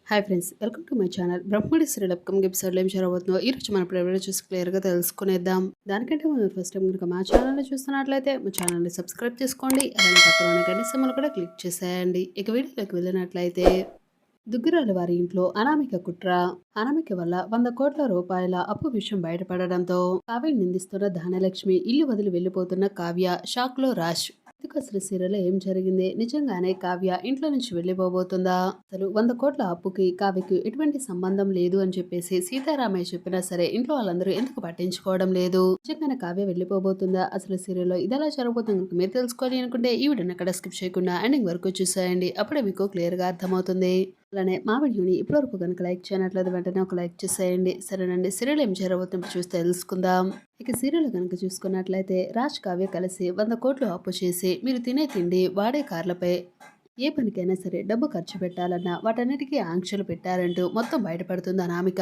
Hi friends, welcome to my channel. Brahmadi serial upcoming ఎపిసోడ్లో ఏం జరగబోతుందో ఈ రోజు మన ప్రైవేట్ చూసి క్లియర్గా తెలుసుకునేద్దాం. దానికంటే ముందు ఫస్ట్ టైం కనుక మా ఛానల్ని చూస్తున్నట్లయితే మా ఛానల్ని సబ్స్క్రైబ్ చేసుకోండి. అలానే పక్కన ఉన్న గంట సింబల్ కూడా క్లిక్ చేసేయండి. ఇక వీడియోలోకి వెళ్ళినట్లయితే దుగ్గిరాల వారి ఇంట్లో అనామిక కుట్ర. అనామిక వల్ల 100 కోట్ల రూపాయల అప్పు విషయం బయటపడడంతో కావ్యని నిందిస్తున్న ధనలక్ష్మి, ఇల్లు వదిలి వెళ్లిపోతున్న కావ్య, షాక్ లో రాష్. ఎందుకు అసలు సీరియల్ ఏం జరిగింది? నిజంగానే కావ్య ఇంట్లో నుంచి వెళ్లిపోబోతుందా? అసలు 100 కోట్ల అప్పుకి కావ్యకి ఎటువంటి సంబంధం లేదు అని చెప్పేసి సీతారామయ్య చెప్పినా సరే ఇంట్లో వాళ్ళందరూ ఎందుకు పట్టించుకోవడం లేదు? నిజంగానే కావ్య వెళ్లిపోబోతుందా? అసలు సీరియల్ ఇది ఎలా జరగబోతుంది మీరు తెలుసుకోవాలి అనుకుంటే ఈ వీడియోని అక్కడ స్కిప్ చేయకుండా ఎండింగ్ వరకు చూసేయండి. అప్పుడే మీకు క్లియర్ గా అర్థమవుతుంది. అలానే మా వీడియోని ఇప్పటివరకు కనుక లైక్ చేయనట్లయితే వెంటనే ఒక లైక్ చేసేయండి. సరేనండి, సీరియల్ ఏం జరగబోతుందో చూసి తెలుసుకుందాం. ఇక సీరియల్ కనుక చూసుకున్నట్లయితే రాజ్ కావ్య కలిసి 100 కోట్లు అప్పు చేసి మీరు తినే తిండి వాడే కార్లపై ఏ పనికైనా సరే డబ్బు ఖర్చు పెట్టాలన్నా వాటన్నిటికీ ఆంక్షలు పెట్టారంటూ మొత్తం బయటపడుతుంది అనామిక.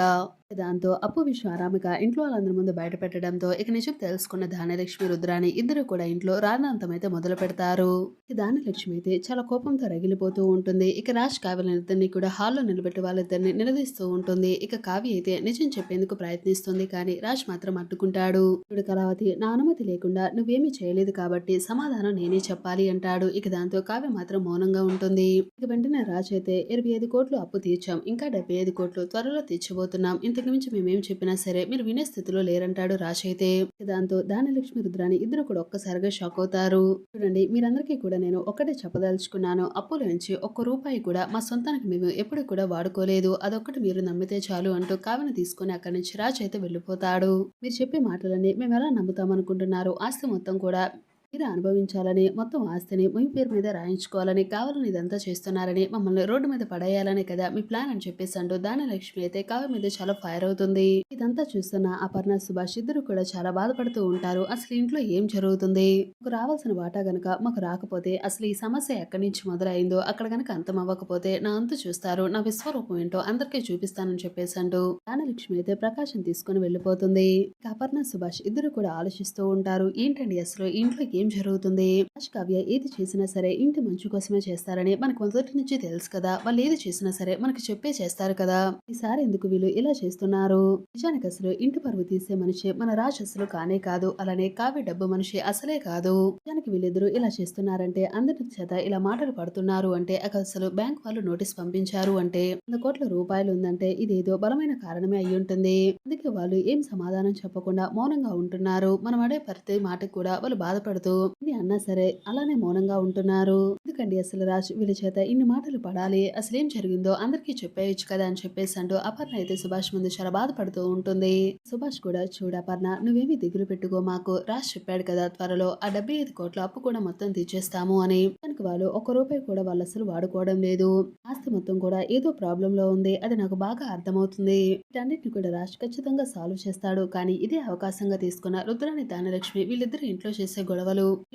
దాంతో అప్పు విషయం అనామిక ఇంట్లో వాళ్ళందరి ముందు బయట పెట్టడంతో ఇక నిజం తెలుసుకున్న ధాన్యలక్ష్మి, రుద్రాని ఇద్దరు కూడా ఇంట్లో రాజాంతం అయితే మొదలు పెడతారు. ఇక ధాన్యలక్ష్మి అయితే చాలా కోపంతో రగిలిపోతూ ఉంటుంది. ఇక రాజ్ కావ్యలిద్దరిని కూడా హాల్లో నిలబెట్టి వాళ్ళిద్దరిని నిలదీస్తూ ఉంటుంది. ఇక కావ్య అయితే నిజం చెప్పేందుకు ప్రయత్నిస్తుంది, కానీ రాజ్ మాత్రం అడ్డుకుంటాడు. ఇప్పుడు కళావతి, నా అనుమతి లేకుండా నువ్వేమీ చేయలేదు కాబట్టి సమాధానం నేనే చెప్పాలి అంటాడు. ఇక దాంతో కావ్య మాత్రం మౌనంగా ఉంటుంది. ఇక వెంటనే రాజ్ అయితే 25 కోట్లు అప్పు తీర్చాం, ఇంకా 75 కోట్లు త్వరలో తీర్చబోతున్నాం, ఇంతకు మించి మేమేం చెప్పినా సరే మీరు వినే స్థితిలో లేరంటాడు రాజ్ అయితే. దాంతో ధాన్యలక్ష్మి, రుద్రాని ఇద్దరు కూడా ఒక్కసారిగా షాక్ అవుతారు. చూడండి, మీరందరికీ కూడా నేను ఒకటే చెప్పదలుచుకున్నాను, అప్పుల నుంచి ఒక్క రూపాయి కూడా మా సొంతానికి మేము ఎప్పుడు కూడా వాడుకోలేదు, అదొక్కటి మీరు నమ్మితే చాలు అంటూ కావ్యను తీసుకుని అక్కడి నుంచి రాజ్ అయితే వెళ్ళిపోతాడు. మీరు చెప్పే మాటలని మేము ఎలా నమ్ముతామనుకుంటున్నారు? ఆస్తి మొత్తం కూడా మీరు అనుభవించాలని, మొత్తం ఆస్తిని మీ పేరు మీద రాయించుకోవాలని, కావాలని ఇదంతా చేస్తున్నారని, మమ్మల్ని రోడ్డు మీద పడేయాలని కదా మీ ప్లాన్ అని చెప్పేసి అంటూ ధాన్యలక్ష్మి అయితే కావ్య మీద చాలా ఫైర్ అవుతుంది. ఇదంతా చూస్తున్న అపర్ణ, సుభాష్ ఇద్దరు కూడా చాలా బాధపడుతూ ఉంటారు. అసలు ఇంట్లో ఏం జరుగుతుంది? మాకు రావాల్సిన వాటా గనక మాకు రాకపోతే, అసలు ఈ సమస్య ఎక్కడి నుంచి మొదలైందో అక్కడ గనక అంతం అవ్వకపోతే నా అంతు చూస్తారు, నా విశ్వరూపం ఏంటో అందరికీ చూపిస్తానని చెప్పేసి అంటూ ధాన్యలక్ష్మి అయితే ప్రకాశం తీసుకుని వెళ్ళిపోతుంది. ఇక అపర్ణ, సుభాష్ ఇద్దరు కూడా ఆలోచిస్తూ ఉంటారు, ఏంటండి అసలు ఇంట్లో ఏం జరుగుతుంది? రాజ్ కావ్య ఏది చేసినా సరే ఇంటి మంచి కోసమే చేస్తారని మనకు మొదటి నుంచి తెలుసు కదా. వాళ్ళు ఏది చేసినా సరే మనకి చెప్పే చేస్తారు కదా. ఈసారి ఎందుకు వీళ్ళు ఇలా చేస్తున్నారు? నిజానికి అసలు ఇంటి పరువు తీసే మనిషి మన రాజ్ అసలు కానే కాదు, అలానే కావ్య డబ్బు మనిషి అసలే కాదు. నిజానికి వీళ్ళిద్దరూ ఇలా చేస్తున్నారంటే, అందరి చేత ఇలా మాటలు పడుతున్నారు అంటే, అసలు బ్యాంక్ వాళ్ళు నోటీస్ పంపించారు అంటే, 100 కోట్ల రూపాయలు ఉందంటే ఇదేదో బలమైన కారణమే అయి ఉంటుంది. అందుకే వాళ్ళు ఏం సమాధానం చెప్పకుండా మౌనంగా ఉంటున్నారు. మనం అడే ప్రతి మాటకు కూడా వాళ్ళు బాధపడుతూ ఇది అన్నా సరే అలానే మౌనంగా ఉంటున్నారు. ఎందుకండి అసలు రాజ్ వీళ్ళ చేత ఇన్ని మాటలు పడాలి? అసలు ఏం జరిగిందో అందరికీ చెప్పేయచ్చు కదా అని చెప్పేసి అంటూ అపర్ణ అయితే సుభాష్ ముందు చాలా బాధపడుతూ ఉంటుంది. సుభాష్ కూడా, చూడు అపర్ణ, నువ్వేమీ దిగులు పెట్టుకో, మాకు రాజ్ చెప్పాడు కదా త్వరలో ఆ 75 కోట్ల అప్పు కూడా మొత్తం తీర్చేస్తాము అని. దానికి వాళ్ళు ఒక్క రూపాయి కూడా వాళ్ళు అసలు వాడుకోవడం లేదు. ఆస్తి మొత్తం కూడా ఏదో ప్రాబ్లం లో ఉంది, అది నాకు బాగా అర్థమవుతుంది. వీటన్నిటిని కూడా రాజ్ ఖచ్చితంగా సాల్వ్ చేస్తాడు. కానీ ఇదే అవకాశంగా తీసుకున్న రుద్రాని, ధాన్యలక్ష్మి వీళ్ళిద్దరు ఇంట్లో చేసే గొడవలు,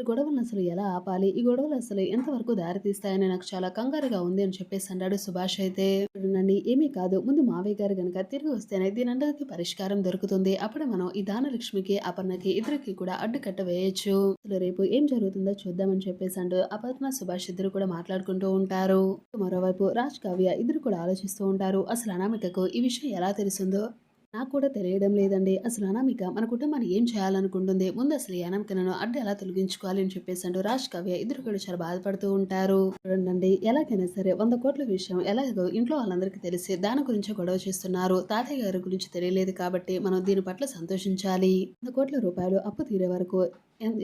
ఈ గొడవలను అసలు ఎలా ఆపాలి, ఈ గొడవలు అసలు ఎంతవరకు దారి తీస్తాయని నాకు చాలా కంగారుగా ఉంది అని చెప్పేసి అన్నాడు సుభాష్ అయితే. చూడండి, ఏమీ కాదు, ముందు మావయ్య గారు గనక తిరిగి వస్తేనే దీనందరికీ పరిష్కారం దొరుకుతుంది. అప్పుడే మనం ఈ ధాన్యలక్ష్మికి, అపర్ణకి ఇద్దరికి కూడా అడ్డుకట్ట వేయొచ్చు. అసలు రేపు ఏం జరుగుతుందో చూద్దామని చెప్పేసి అంటూ అపర్ణ, సుభాష్ ఇద్దరు కూడా మాట్లాడుకుంటూ ఉంటారు. మరోవైపు రాజ్, కావ్య ఇద్దరు కూడా ఆలోచిస్తూ ఉంటారు, అసలు అనామికకు ఈ విషయం ఎలా తెలిసిందో నాకు కూడా తెలియడం లేదండి. అసలు అనామిక మన కుటుంబాన్ని ఏం చేయాలనుకుంటుంది? ముందు అసలు ఈ అనామికను అడ్డు ఎలా తొలగించుకోవాలి అని చెప్పేసి అంటూ రాజ్, కావ్య ఇద్దరు కూడా చాలా బాధపడుతూ ఉంటారు. చూడండి, ఎలాగైనా సరే 100 కోట్ల విషయం ఎలాగో ఇంట్లో వాళ్ళందరికీ తెలిసి దాని గురించి గొడవ చేస్తున్నారు. తాతయ్య గారి గురించి తెలియలేదు కాబట్టి మనం దీని పట్ల సంతోషించాలి. 100 కోట్ల రూపాయలు అప్పు తీరే వరకు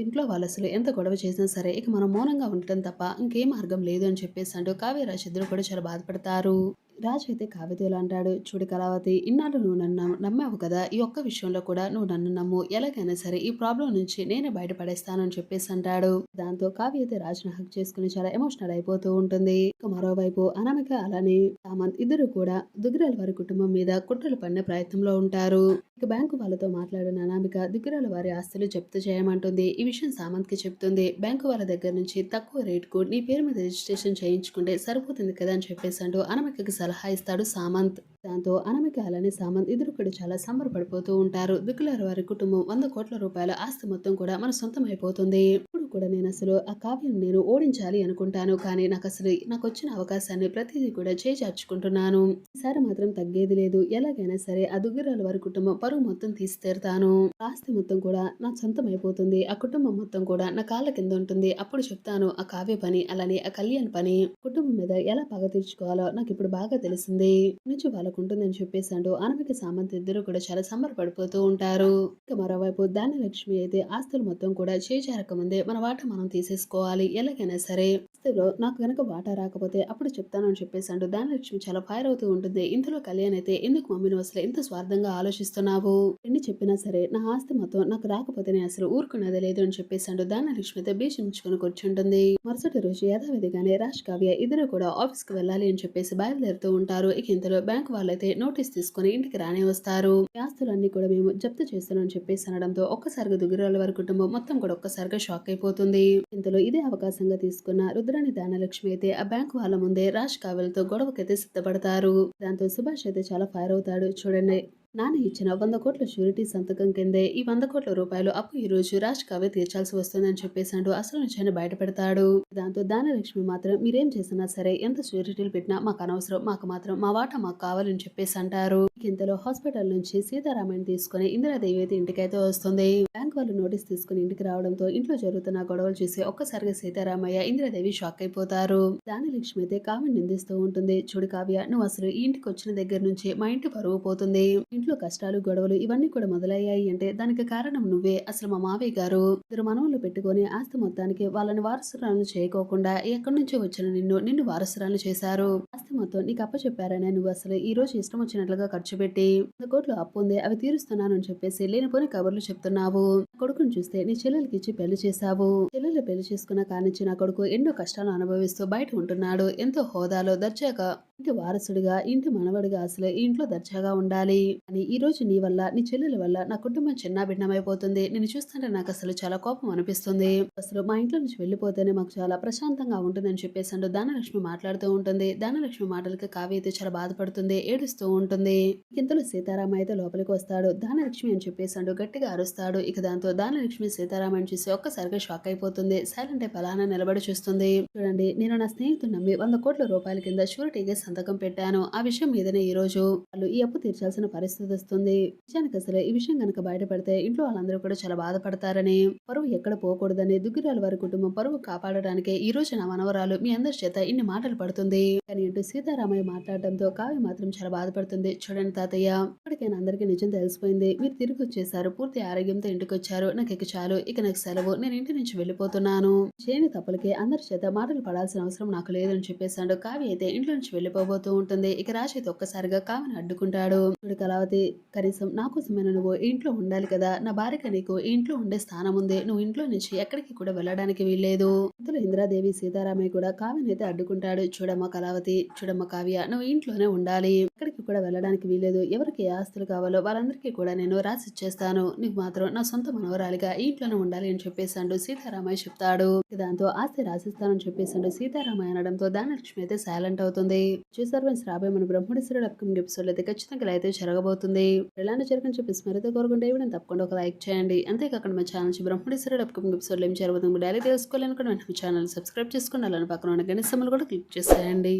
ఇంట్లో వాళ్ళు అసలు ఎంత గొడవ చేసినా సరే ఇక మనం మౌనంగా ఉండటం తప్ప ఇంకే మార్గం లేదు అని చెప్పేసి అంటూ కావ్య, రాజ్ ఇద్దరు కూడా చాలా బాధపడతారు. రాజు అయితే కావ్యతో ఇలా అంటాడు, చూడు కళావతి, ఇన్నాళ్ళు నువ్వు నన్ను నమ్మావు కదా, ఈ ఒక్క విషయంలో కూడా నువ్వు నన్ను నమ్ము, ఎలాగైనా సరే ఈ ప్రాబ్లం నుంచి నేనే బయటపడేస్తాను అని చెప్పేసి అంటాడు. దాంతో కావ్య అయితే రాజును హక్ చేసుకుని చాలా ఎమోషనల్ అయిపోతూ ఉంటుంది. ఇక మరోవైపు అనామిక అలానే సామంత్ ఇద్దరు కూడా దుగ్గిరాల వారి కుటుంబం మీద కుట్రలు పడిన ప్రయత్నంలో ఉంటారు. ఇక బ్యాంకు వాళ్ళతో మాట్లాడిన అనామిక దుగ్గిరాల వారి ఆస్తులు జప్తు చేయమంటుంది. ఈ విషయం సామంత్ కి చెప్తుంది. బ్యాంకు వాళ్ళ దగ్గర నుంచి తక్కువ రేటుకు నీ పేరు మీద రిజిస్ట్రేషన్ చేయించుకుంటే సరిపోతుంది కదా అని చెప్పేసి అంటూ అనామికకి సలహా ఇస్తాడు సామంత్. దాంతో అనామిక అలానే సామంత్ ఇద్దరు కూడా చాలా సంబరపడిపోతూ ఉంటారు. దిక్కులారి వారి కుటుంబం 100 కోట్ల రూపాయల ఆస్తి మొత్తం కూడా మన సొంతం అయిపోతుంది. ఇప్పుడు కూడా నేను అసలు ఆ కావ్యను నేను ఓడించాలి అనుకుంటాను. కానీ నాకు వచ్చిన అవకాశాన్ని ప్రతిదీ కూడా చేజార్చుకుంటున్నాను. ఈసారి మాత్రం తగ్గేది లేదు. ఎలాగైనా సరే ఆ దుగ్గిరాల వారి కుటుంబం పరువు మొత్తం తీసి తీరుతాను. ఆస్తి మొత్తం కూడా నా సొంతం అయిపోతుంది. ఆ కుటుంబం మొత్తం కూడా నా కాళ్ళ కింద ఉంటుంది. అప్పుడు చెప్తాను ఆ కావ్య పని అలానే ఆ కళ్యాణ్ పని. కుటుంబం మీద ఎలా పగ తీర్చుకోవాలో నాకు ఇప్పుడు బాగా తెలిసింది. నుంచి వాళ్ళకు ఉంటుందని చెప్పేసి అంటూ అనామిక సామంత్ ఇద్దరు కూడా చాలా సంబరపడిపోతూ ఉంటారు. ఇక మరోవైపు ధాన్యలక్ష్మి అయితే ఆస్తులు మొత్తం కూడా చేజారక ముందే మన వాటా మనం తీసేసుకోవాలి. ఎలాగైనా సరే ఆస్తిలో నాకు గనక వాటా రాకపోతే అప్పుడు చెప్తాను అని చెప్పేసి అంటూ ధాన్యలక్ష్మి చాలా ఫైర్ అవుతూ ఉంటుంది. ఇంతలో కళ్యాణ్ అయితే ఎందుకు మమ్మీ నువ్వు అసలు ఎంత స్వార్థంగా ఆలోచిస్తున్నావు? ఎన్ని చెప్పినా సరే నా ఆస్తి మొత్తం నాకు రాకపోతే నేను అసలు ఊరుకున్నదే లేదు అని చెప్పేసి అంటూ ధాన్యలక్ష్మి అయితే భీషించుకుని కూర్చుంటుంది. మరుసటి రోజు యథావిధిగానే రాజ్ కావ్య ఇద్దరు కూడా ఆఫీస్ కి వెళ్ళాలి అని చెప్పేసి బయలుదేరుతూ ఉంటారు. ఇక ఇంతలో బ్యాంక్ వాళ్ళైతే నోటీస్ తీసుకుని ఇంటికి రానే వస్తారు. ఈ ఆస్తులన్నీ కూడా మేము జప్తు చేస్తామని చెప్పేసి అనడంతో ఒక్కసారిగా దుగ్గిరాల వారి కుటుంబం మొత్తం కూడా ఒక్కసారిగా షాక్ అయిపోతుంది. ఇంతలో ఇదే అవకాశంగా తీసుకున్న రుద్రాణి ధాన్యలక్ష్మి అయితే ఆ బ్యాంక్ వాళ్ళ ముందే రాజ్ కావ్యలతో గొడవకైతే సిద్ధపడతారు. దాంతో సుభాష్ అయితే చాలా ఫైర్ అవుతాడు. చూడండి, నాన్న ఇచ్చిన 100 కోట్ల షూరిటీ సంతకం కిందే ఈ 100 కోట్ల రూపాయలు అప్పు ఈ రోజు రాజ్ కావ్య తీర్చాల్సి వస్తుందని చెప్పేసి అంటూ అసలు నిజాన్ని బయట పెడతాడు. దాంతో ధాన్యలక్ష్మి మాత్రం మీరేం చేసినా సరే ఎంత షూరిటీలు పెట్టినా మాకు అనవసరం, మాకు మాత్రం మా వాటా మాకు కావాలని చెప్పేసి అంటారు. ఇంతలో హాస్పిటల్ నుంచి సీతారామయ్యని తీసుకుని ఇందిరాదేవి అయితే ఇంటికైతే వస్తుంది. బ్యాంక్ వాళ్ళు నోటీస్ తీసుకుని ఇంటికి రావడంతో ఇంట్లో జరుగుతున్న గొడవలు చూసి ఒక్కసారిగా సీతారామయ్య ఇందిరాదేవి షాక్ అయిపోతారు. ధాన్యలక్ష్మి అయితే కావ్యని నిందిస్తూ ఉంటుంది. చూడు కావ్య, నువ్వు అసలు ఈ ఇంటికి వచ్చిన దగ్గర నుంచి మా ఇంటి పరువు పోతుంది. ఇంట్లో కష్టాలు గొడవలు ఇవన్నీ కూడా మొదలయ్యాయి అంటే దానికి కారణం నువ్వే. అసలు మా మావయ్య గారు ఇద్దరు మనవలు పెట్టుకుని ఆస్తి మొత్తానికి వాళ్ళని వారసురాలను చేయకోకుండా ఎక్కడి నుంచి వచ్చిన నిన్ను వారసురాలు చేశారు. ఆస్తి మొత్తం నీకు అప్పచెప్పారనే నువ్వు అసలు ఈ రోజు ఇష్టం వచ్చినట్లుగా ఖర్చు పెట్టి 100 కోట్లు అప్పు ఉంది, అవి తీరుస్తున్నాను అని చెప్పేసి లేనిపోని కబుర్లు చెప్తున్నావు. కొడుకుని చూస్తే నీ చెల్లెలకి ఇచ్చి పెళ్లి చేశావు. చెల్లెలు పెళ్లి చేసుకున్న కానించి నా కొడుకు ఎన్నో కష్టాలు అనుభవిస్తూ బయట ఉంటున్నాడు. ఎంతో హోదాలో దర్జాగా ఇంటి వారసుడిగా ఇంటి మనవడిగా అసలు ఈ ఇంట్లో దర్జాగా ఉండాలి అని ఈ రోజు నీ వల్ల నీ చెల్లెల వల్ల నా కుటుంబం చిన్నాభిన్నమైపోతుంది. నేను చూస్తుంటే నాకు అసలు చాలా కోపం అనిపిస్తుంది. అసలు మా ఇంట్లో నుంచి వెళ్ళిపోతేనే మాకు చాలా ప్రశాంతంగా ఉంటుందని చెప్పేసి అంటూ ధాన్యలక్ష్మి మాట్లాడుతూ ఉంటుంది. ధాన్యలక్ష్మి మాటలకి కావ్య అయితే చాలా బాధపడుతుంది, ఏడుస్తూ ఉంటుంది. ఇంతలో సీతారామ అయితే లోపలికి వస్తాడు. ధాన్యలక్ష్మి అని చెప్పేసి అంటూ గట్టిగా అరుస్తాడు. ఇక దాంతో ధాన్యలక్ష్మి సీతారామని చూసి ఒక్కసారిగా షాక్ అయిపోతుంది. సైలెంట్ అయి అలానే నిలబడి చూస్తుంది. చూడండి, నేను నా స్నేహితుడు నమ్మి 100 కోట్ల రూపాయల కింద షూరిటీగా సంతకం పెట్టాను. ఆ విషయం మీదనే ఈ రోజు వాళ్ళు ఈ అప్పు తీర్చాల్సిన పరిస్థితి వస్తుంది. నిజానికి అసలు ఈ విషయం గనక బయటపడితే ఇంట్లో వాళ్ళందరూ కూడా చాలా బాధపడతారని, పరువు ఎక్కడ పోకూడదని దుగ్గిరాల వారి కుటుంబం పరువు కాపాడడానికే ఈ రోజు నా మనవరాలు మీ అందరి చేత ఇన్ని మాటలు పడుతుంది కానీ అంటూ సీతారామయ్య మాట్లాడడంతో కావ్య మాత్రం చాలా బాధపడుతుంది. చూడండి తాతయ్య, ఇప్పటికైనా అందరికీ నిజం తెలిసిపోయింది. మీరు తిరిగి వచ్చేసారు, పూర్తి ఆరోగ్యంతో ఇంటికి వచ్చారు. నాకు ఇక చాలు, ఇక నాకు సెలవు, నేను ఇంటి నుంచి వెళ్ళిపోతున్నాను. చేయని తప్పులకి అందరి చేత మాటలు పడాల్సిన అవసరం నాకు లేదని చెప్పేశాడు. కావ్య అయితే ఇంట్లో నుంచి వెళ్ళిపోబోతూ ఉంటుంది. ఇక రాజ్ అయితే ఒక్కసారిగా కావ్యని అడ్డుకుంటాడు. చూడు కళావతి, కనీసం నా కోసమైనా నువ్వు ఇంట్లో ఉండాలి కదా. నా భార్యగా నీకు ఇంట్లో ఉండే స్థానం ఉంది. నువ్వు ఇంట్లో నుంచి ఎక్కడికి కూడా వెళ్ళడానికి వీల్లేదు. ఇంతలో ఇందిరాదేవి సీతారామయ్య కూడా కావ్యని అయితే అడ్డుకుంటాడు. చూడమ్మ కళావతి, చూడమ్మ కావ్య, నువ్వు ఇంట్లోనే ఉండాలి, ఎక్కడికి కూడా వెళ్ళడానికి వీల్లేదు. ఎవరికి ఏ ఆస్తులు కావాలో వాళ్ళందరికీ కూడా నేను రాసి ఇచ్చేస్తాను. నీకు మాత్రం నా సొంత మనవరాలిగా ఇంట్లోనే ఉండాలి అని చెప్పేసాడు సీతారామయ్య చెప్తాడు. దాంతో ఆస్తి రాసిస్తానని చెప్పేసాడు సీతారామయ్య అనడంతో ధాన్యలక్ష్మి అయితే సైలెంట్ అవుతుంది. చూసారు ఫ్రెండ్స్, రాబోయే మన బ్రహ్మడి సీరియల్ అప్కమింగ్ ఎపిసోడ్ అయితే ఖచ్చితంగా అయితే జరగబోతుంది. ఎలాంటి జరగని చెప్పేసి మరైతే కోరుకుంటే వీడిని తప్పకుండా ఒక లైక్ చేయండి. అంతేకాకుండా మా ఛానల్ నుంచి బ్రహ్మడి సీరియల్ అప్కమింగ్ ఎపిసోడ్ ఏం జరుగుతుంది డైలీ తెలుసుకోవాలనుకుంటే మన ఛానల్ సబ్స్క్రైబ్ చేసుకోండి. అలానే పక్కన ఉన్న గణేష్ సింబల్ కూడా క్లిక్ చేసేయండి.